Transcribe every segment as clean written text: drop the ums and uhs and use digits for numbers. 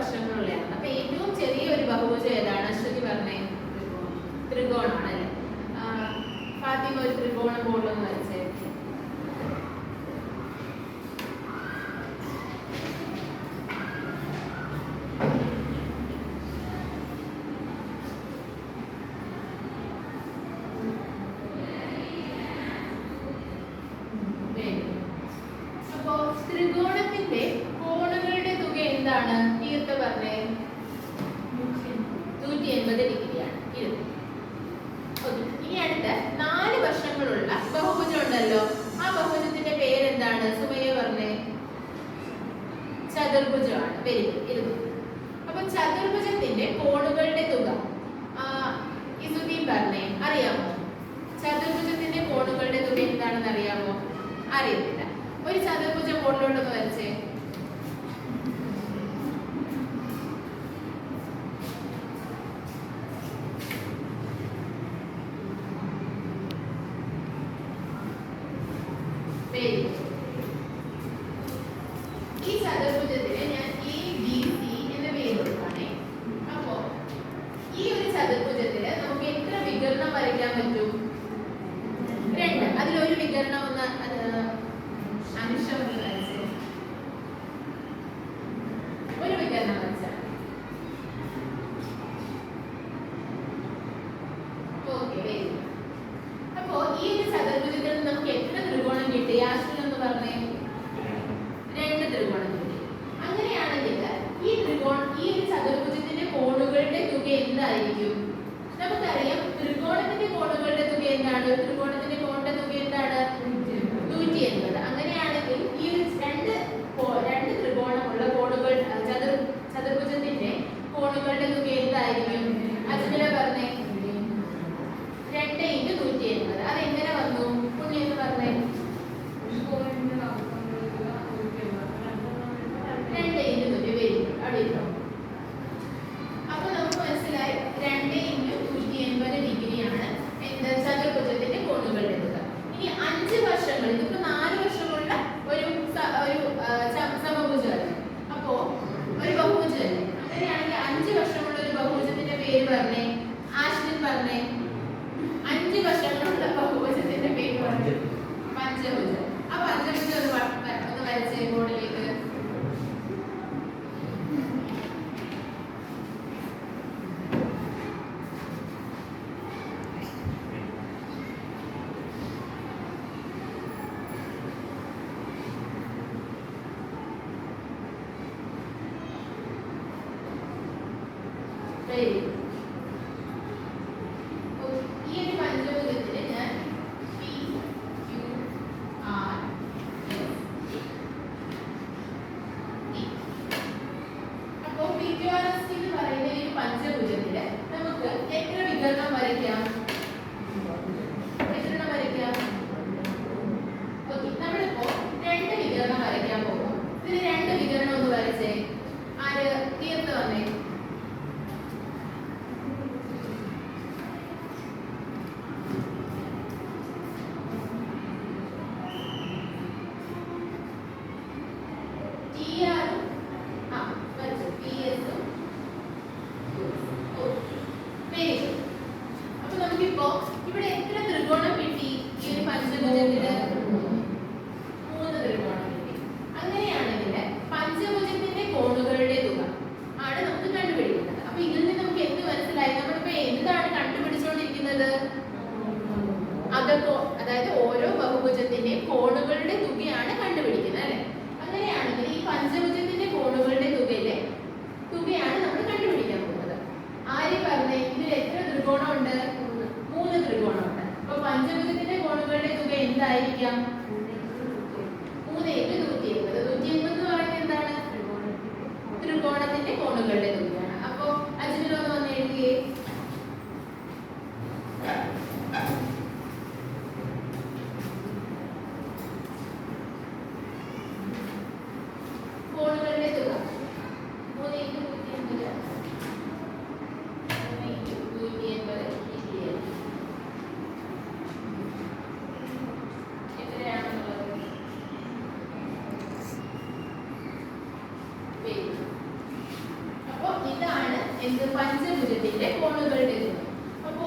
വശങ്ങളുള്ളതാണ്. അപ്പൊ ഏറ്റവും ചെറിയ ഒരു ബഹുഭുജം ഏതാണ്? അശ്വതി പറഞ്ഞേ. ത്രികോണമാണ് അല്ലേ? ഫാത്തിമ ഒരു ത്രികോണം ബോർഡിലൊന്ന് വരച്ചേ. അപ്പോ ത്രികോണത്തിന്റെ കോണുകളുടെ തുക എന്താണ്? തീർത്ത് പറഞ്ഞേ. 180 ഡിഗ്രിയാണ്. ഇനി അടുത്ത 4 വശങ്ങളുള്ള ബഹുഭുജം ഉണ്ടല്ലോ, ആ ബഹുഭുജത്തിന്റെ പേരെന്താണ്? സുമയ്യ പറഞ്ഞേ. ചതുർഭുജമാണ്. Very good. അപ്പൊ ചതുർഭുജത്തിന്റെ കോണുകളുടെ തുക ഇസുദ്ദീൻ പറഞ്ഞേ. അറിയാമോ? ചതുർഭുജത്തിന്റെ കോണുകളുടെ തുക എന്താണെന്ന് അറിയാമോ? അറിയത്തില്ല. ഒരു ചതുർഭുജം ബോർഡിലോട്ടൊന്ന് വരച്ചേ. ഈ ചതുർഭുജത്തിന് ഞാൻ ABC എന്ന പേര് കൊടുക്കുകയാണേ. അപ്പോ ഈ ഒരു ചതുർഭുജത്തിന് നമുക്ക് എത്ര വികരണം വരയ്ക്കാൻ പറ്റും? 2. അതിലൊരു വികരണം ഒന്ന് അംശം വരച്ച് ഒരു വികരണം വരച്ചാൽ ഓക്കെ. അപ്പോ ഈ ഒരു ചതുർഭുജത്തിൽ നമുക്ക് എത്ര ത്രികോണം കിട്ടി? ആശ്വതി എന്ന് പറഞ്ഞേ. 2 ത്രികോണം കിട്ടി. അങ്ങനെയാണെങ്കിൽ ഈ ഒരു ചതുർഭുജത്തിന്റെ കോണുകളുടെ തുക എന്തായിരിക്കും? നമുക്കറിയാം ത്രികോണത്തിന്റെ കോണുകളുടെ തുക എന്താണ്? ത്രികോണത്തിന്റെ കോണിന്റെ തുക എന്താണ്? 180. അങ്ങനെയാണെങ്കിൽ ഈ രണ്ട് ത്രികോണമുള്ള കോണുകൾ ചതുർഭുജത്തിന്റെ കോണുകളുടെ തുക എന്തായിരിക്കും? അജ്മല പറഞ്ഞേ. 2 × 180. അതെങ്ങനെ വന്നു? പുണ്യെന്ന് പറഞ്ഞേ. 2 × 100 വരും. അവിടെ ഇട്ടോ. അപ്പൊ നമുക്ക് മനസ്സിലായി 2 × 180 ഡിഗ്രിയാണ് ചതുർഭുജത്തിന്റെ കോണുകളുടെ തുക. ഇനി 5 വശങ്ങൾ, ഇതിപ്പോ 4 വശമുള്ള ഒരു സമഭുജമാണ്. അപ്പോ ഒരു ബഹുഭുജമല്ലേ? അങ്ങനെയാണെങ്കിൽ 5 വശമുള്ള ഒരു ബഹുഭുജത്തിന്റെ പേര് പറഞ്ഞേ. ആശ്വിൻ പറഞ്ഞേ. 5 വശങ്ങളുള്ള ബഹുഭുജത്തിന്റെ പേര് പറഞ്ഞു. പഞ്ചഭുജം. ആ പഞ്ചഭുജം ഒന്ന് വരച്ചേ ബോർഡിലേക്ക്. ഈ ഒരു പഞ്ചഭുജത്തിന് ഞാൻ അപ്പോ PQRS എന്ന് പറയുന്ന ഈ പഞ്ചഭുജത്തില് നമുക്ക് എത്ര വികരണം വരയ്ക്കാം? എത്ര വരയ്ക്കാം? ഓക്കെ, നമ്മളിപ്പോ 2 വികരണം വരയ്ക്കാൻ പോകും. ഇതിന് 2 വികരണം ഒന്ന് വരച്ചേ. ആര് തീർത്ത് വന്നേ. അപ്പൊ നമുക്കിപ്പോ ഇവിടെ എത്ര ത്രികോണം കിട്ടി? ഈ ഒരു പഞ്ചഭുജത്തില് 3 ത്രികോണം കിട്ടി. അങ്ങനെയാണെങ്കിൽ പഞ്ചഭുജത്തിന്റെ കോണുകളുടെ തുക ആണ് നമുക്ക് കണ്ടുപിടിക്കുന്നത്. അപ്പൊ ഇതിൽ നിന്ന് നമുക്ക് എന്ത് മനസ്സിലായി? നമ്മളിപ്പോ എന്താണ് കണ്ടുപിടിച്ചുകൊണ്ടിരിക്കുന്നത്? അതായത് ഓരോ ബഹുഭുജത്തിന്റെ കോണുകളുടെ തുകയാണ് കണ്ടുപിടിക്കുന്നത് അല്ലെ? അങ്ങനെയാണെങ്കിൽ ഈ പഞ്ചഭുജത്തിന്റെ കോണുകളുടെ തുകയാണ് നമ്മൾ കണ്ടുപിടിക്കാൻ പോകുന്നത്. ആര് പറഞ്ഞേ? ഇതിൽ എത്ര ത്രികോണം ഉണ്ട്? 3 ത്രികോണം ഉണ്ട്. അപ്പൊ പഞ്ചഭുജത്തിന്റെ കോണുകളുടെ തുക എന്തായിരിക്കാം? 3 × 180. 180 എന്ന് പറയുന്നത് എന്താണ്? ത്രികോണത്തിന്റെ കോണുകളുടെ തുകയാണ്. അപ്പൊ അജ്മൽ ഒന്ന് വന്ന് എഴുതിയേ. കോണുകളുടെ തുക 3 × 180. എത്രയാണെന്നുള്ളത് എന്ത് പഞ്ചഭുജത്തിന്റെ കോണുകളുടെ തുക. അപ്പോ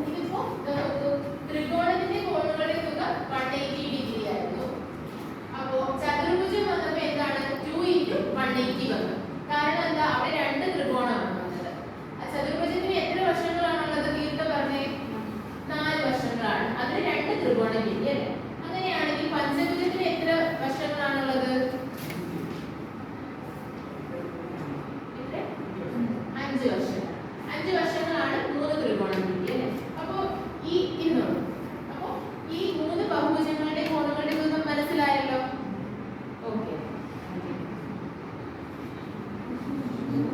ഇതിപ്പോ ത്രികോണത്തിന്റെ കോണുകളുടെ തുക 180 ഡിഗ്രി ആയിരുന്നു. അപ്പോ ചതുർഭുജം വന്നപ്പോ എന്താണ് 2 × 180 വന്നു. കാരണം എന്താ, അവിടെ രണ്ട് ത്രികോണമാണ് വന്നത്. ആ ചതുർഭുജത്തിന് എത്ര വശങ്ങളാണുള്ളത്? കീർത്ത പറഞ്ഞേ 4 വശങ്ങളാണ്. അതിന് രണ്ട് ത്രികോണം കിട്ടി അല്ലേ? അങ്ങനെയാണെങ്കിൽ പഞ്ചഭുജത്തിന് എത്ര വശങ്ങളാണുള്ളത്? 5 വശങ്ങൾ. 5 വശങ്ങൾ